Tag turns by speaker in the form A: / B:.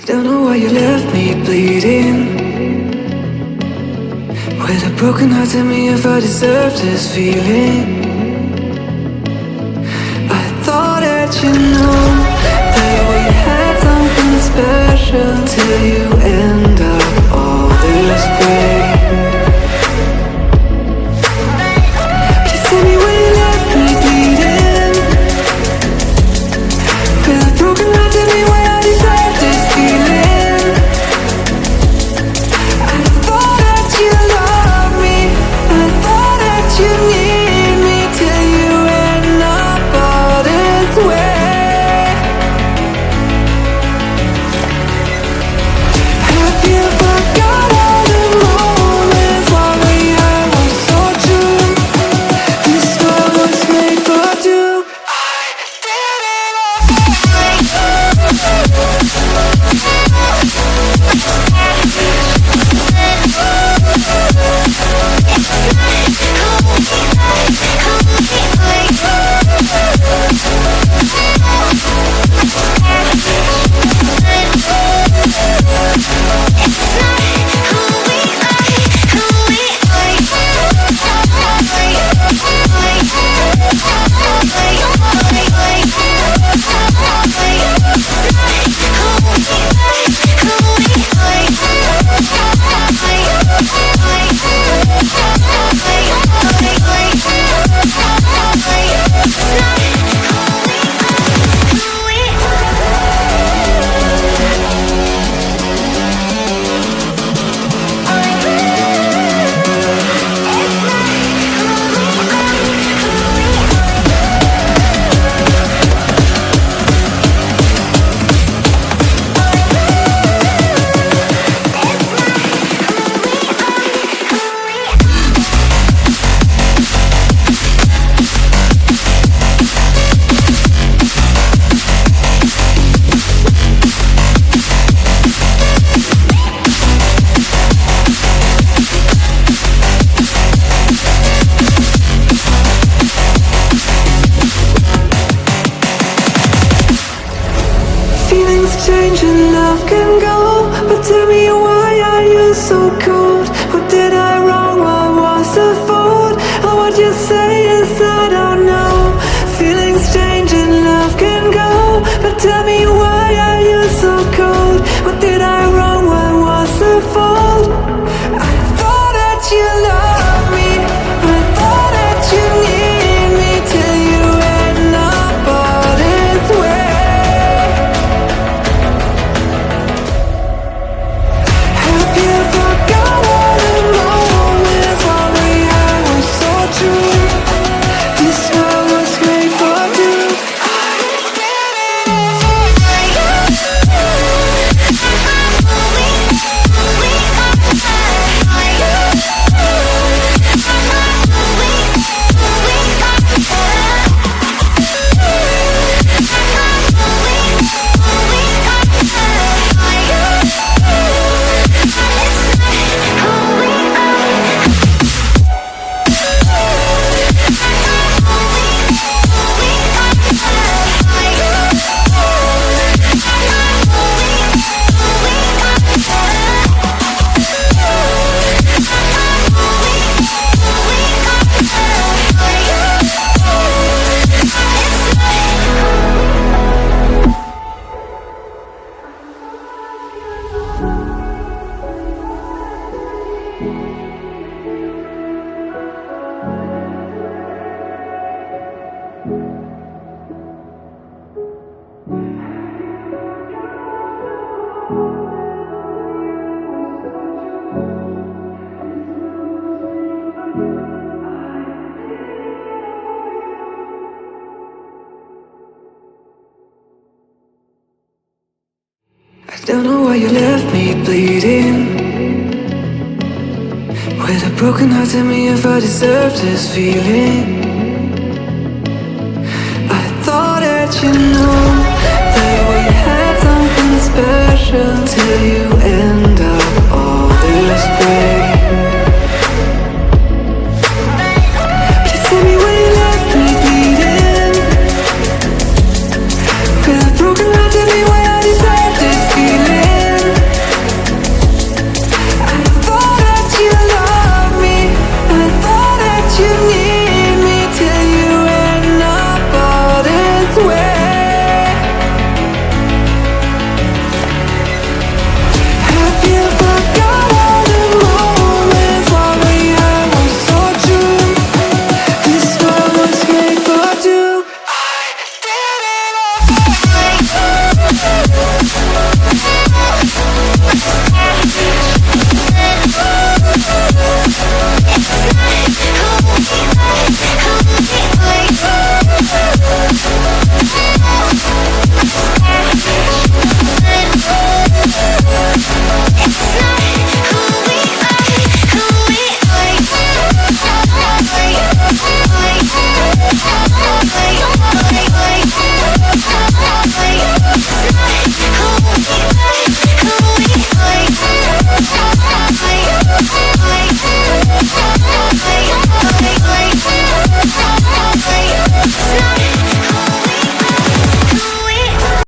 A: Don't know why you left me bleeding. With a broken heart, tell me if I deserve this feeling. I thought that you know that we had something special till you end up all this way. Please tell me why you left me bleeding. With a broken heart, tell me why I deserve this feeling. I thought that you loved me, I thought that you need me till you end up all this way. Have you forgot all the moments while we had were so true? This world was made for two. I did it change and love can go, but tell me why are you so cold? What did I wrong? What was the fault? Or what you say is I don't know. Feelings change and love can go, but tell me why are you so cold? What did I wrong? What was the fault? I thought that you loved me, I thought that you need me till you end up all this way. Don't know why you left me bleeding. With a broken heart, tell me if I deserve this feeling. I thought that you know that we had something special till you end up